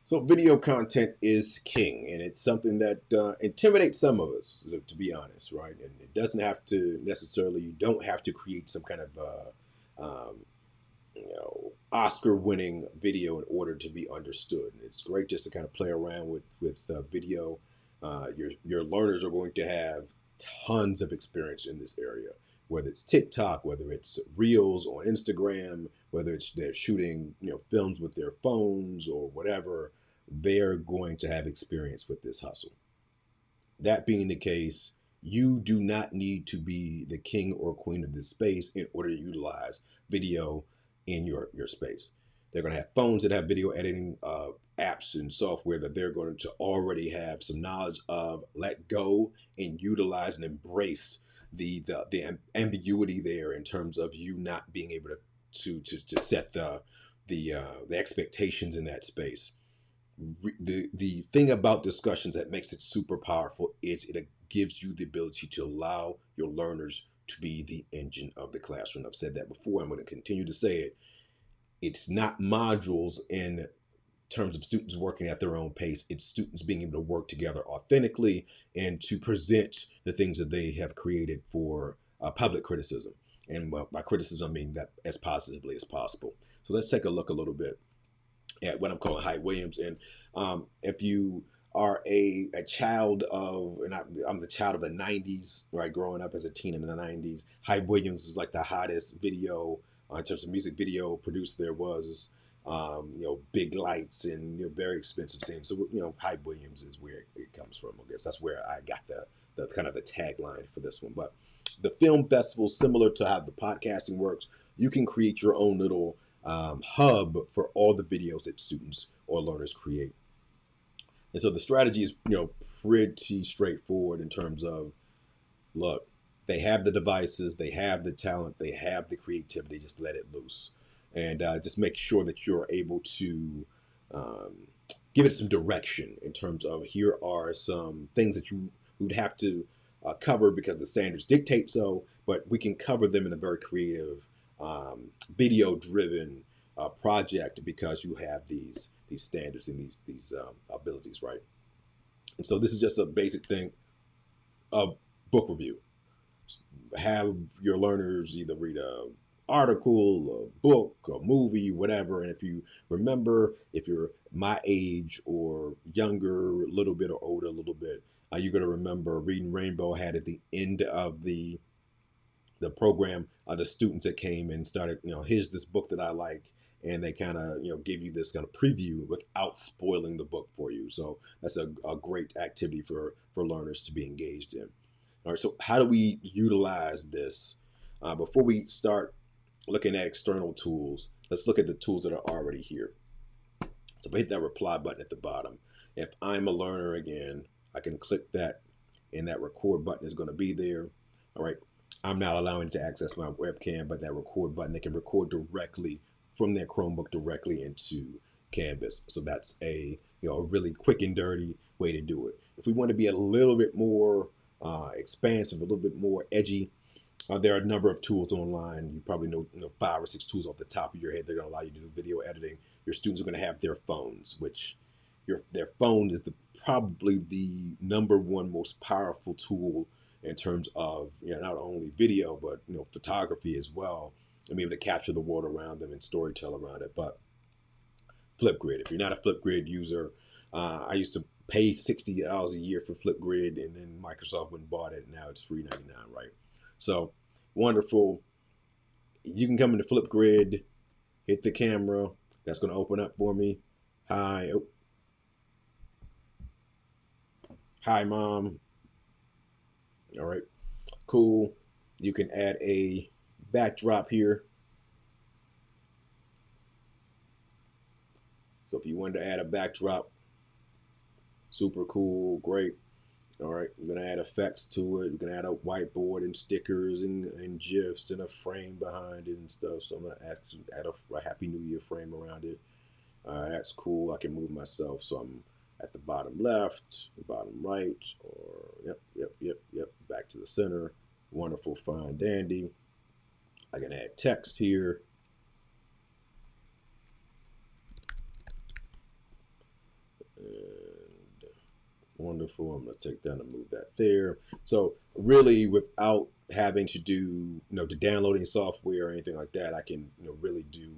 So video content is king, and it's something that intimidates some of us, to be honest, right? And it doesn't have to necessarily. You don't have to create some kind of um, Oscar-winning video in order to be understood. And it's great just to kind of play around with video. Your learners are going to have tons of experience in this area, whether it's TikTok, whether it's Reels on Instagram, whether it's they're shooting films with their phones or whatever. They're going to have experience with this hustle. That being the case, you do not need to be the king or queen of this space in order to utilize video in your space. They're going to have phones that have video editing apps and software that they're going to already have some knowledge of. Let go and utilize and embrace the ambiguity there in terms of you not being able to set the expectations in that space. The thing about discussions that makes it super powerful is it gives you the ability to allow your learners to be the engine of the classroom. I've said that before. I'm going to continue to say it. It's not modules in terms of students working at their own pace. It's students being able to work together authentically and to present the things that they have created for public criticism. And by criticism, I mean that as positively as possible. So let's take a look a little bit at what I'm calling Hype Williams. And if you are a child of, and I'm the child of the 90s, right, growing up as a teen in the 90s, Hype Williams was like the hottest video in terms of music video producer there was. Big lights and very expensive scenes. So Hype Williams is where it comes from. I guess that's where I got the kind of the tagline for this one. But the film festival, similar to how the podcasting works, you can create your own little hub for all the videos that students or learners create. And so the strategy is pretty straightforward in terms of, look, they have the devices, they have the talent, they have the creativity. Just let it loose, and just make sure that you're able to give it some direction in terms of here are some things that you would have to cover because the standards dictate so, but we can cover them in a very creative, video-driven project because you have these standards and these abilities, right? And so this is just a basic thing of book review. Have your learners either read a article, a book, a movie, whatever. And if you remember, if you're my age or younger, a little bit or older, a little bit, you're going to remember Reading Rainbow had at the end of the program, the students that came and started, here's this book that I like. And they kind of, give you this kind of preview without spoiling the book for you. So that's a great activity for learners to be engaged in. All right, so how do we utilize this? Before we start looking at external tools, let's look at the tools that are already here. So if I hit that reply button at the bottom, if I'm a learner again, I can click that and that record button is going to be there. All right, I'm not allowing it to access my webcam, but that record button, they can record directly from their Chromebook directly into Canvas. So that's a really quick and dirty way to do it. If we want to be a little bit more expansive, a little bit more edgy, there are a number of tools online. You probably know 5 or 6 tools off the top of your head. They're going to allow you to do video editing. Your students are going to have their phones, which their phone is probably the #1 most powerful tool in terms of not only video but photography as well, and be able to capture the world around them and storytell around it. But Flipgrid, if you're not a Flipgrid user, I used to pay $60 a year for Flipgrid, and then Microsoft went and bought it, and now it's free $99, right? So wonderful. You can come into Flipgrid, hit the camera. That's going to open up for me. Hi. Oh. Hi, Mom. All right. Cool. You can add a backdrop here. So if you wanted to add a backdrop, super cool, great. All right, you're gonna add effects to it. You're gonna add a whiteboard and stickers and GIFs and a frame behind it and stuff. So I'm gonna add a Happy New Year frame around it. That's cool. I can move myself. So I'm at the bottom left, bottom right, or yep, back to the center. Wonderful, fine, dandy. I can add text here. Wonderful. I'm going to take that and move that there. So really, without having to do, to download any software or anything like that, I can, really do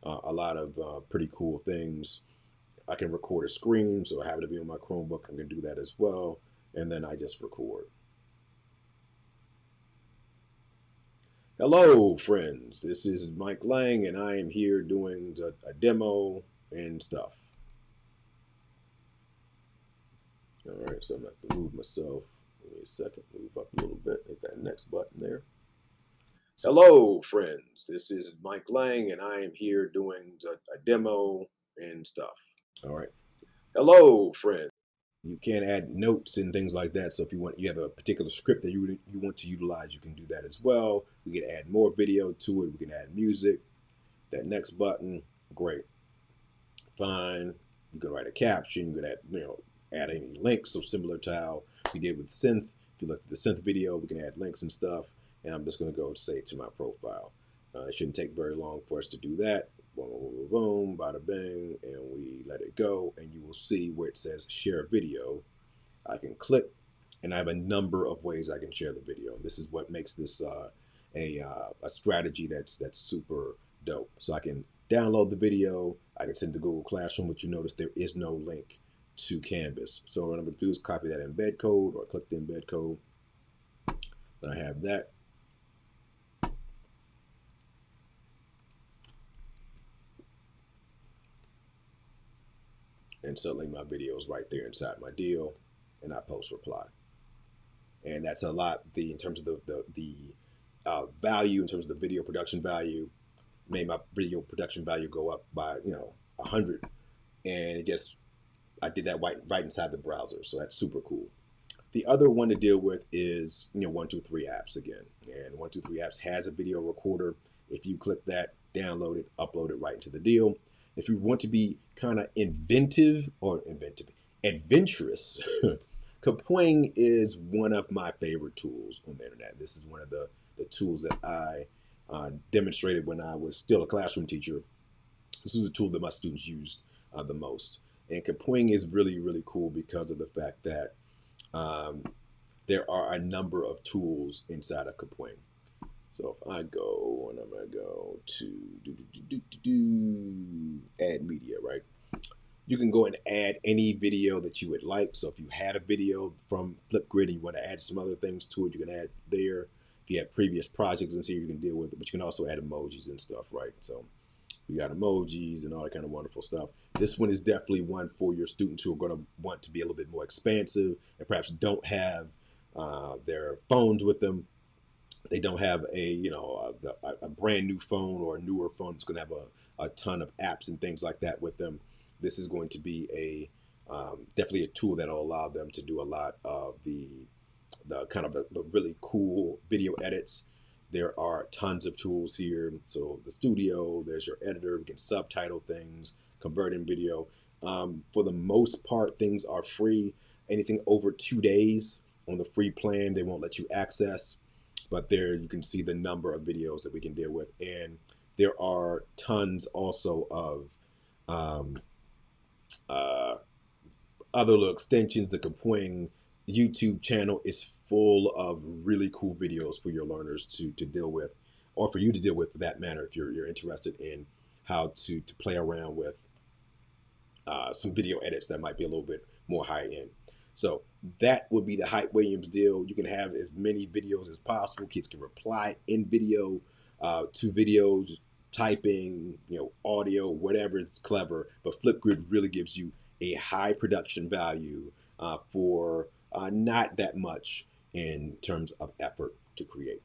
a lot of pretty cool things. I can record a screen, so I have it be on my Chromebook. I can do that as well, and then I just record. Hello, friends. This is Mike Lang, and I am here doing a demo and stuff. All right, so I'm going to have to move myself. Give me a second, move up a little bit, hit that next button there. Hello, friends. This is Mike Lang, and I am here doing a demo and stuff. All right. Hello, friends. You can add notes and things like that. So if you have a particular script that you want to utilize, you can do that as well. We can add more video to it. We can add music. That next button, great. Fine. You can write a caption. You can add any links. So similar to how we did with synth. If you look at the synth video, we can add links and stuff. And I'm just going to go save to my profile. It shouldn't take very long for us to do that. Boom, boom, boom, bada bing, and we let it go. And you will see where it says share video. I can click, and I have a number of ways I can share the video. And this is what makes this a strategy that's super dope. So I can download the video. I can send it to Google Classroom, but you notice there is no link to Canvas. So what I'm going to do is copy that embed code, or click the embed code. Then I have that. And suddenly my video is right there inside my deal, and I post reply. And that's a lot. In terms of the value, in terms of the video production value, made my video production value go up by 100, and I did that right inside the browser. So that's super cool. The other one to deal with is 123apps again, and 123apps has a video recorder. If you click that, download it, upload it right into the deal. If you want to be kind of adventurous, Kapwing is one of my favorite tools on the internet. This is one of the tools that I demonstrated when I was still a classroom teacher. This was a tool that my students used the most. And Kapwing is really, really cool because of the fact that there are a number of tools inside of Kapwing. So if I go, and I'm going to go to add media, right? You can go and add any video that you would like. So if you had a video from Flipgrid and you want to add some other things to it, you can add there. If you have previous projects in here, you can deal with it, but you can also add emojis and stuff, right? So we got emojis and all that kind of wonderful stuff. This one is definitely one for your students who are going to want to be a little bit more expansive and perhaps don't have their phones with them. They don't have a brand new phone or a newer phone that's going to have a ton of apps and things like that with them. This is going to be definitely a tool that will allow them to do a lot of the really cool video edits. There are tons of tools here. So the studio, there's your editor. We can subtitle things, convert in video. For the most part, things are free. Anything over 2 days on the free plan, they won't let you access. But there you can see the number of videos that we can deal with. And there are tons also of other little extensions. The Kapwing YouTube channel is full of really cool videos for your learners to deal with, or for you to deal with for that matter, if you're interested in how to play around with some video edits that might be a little bit more high end. So that would be the Hype Williams deal. You can have as many videos as possible. Kids can reply in video to videos, typing, audio, whatever is clever. But Flipgrid really gives you a high production value for not that much in terms of effort to create.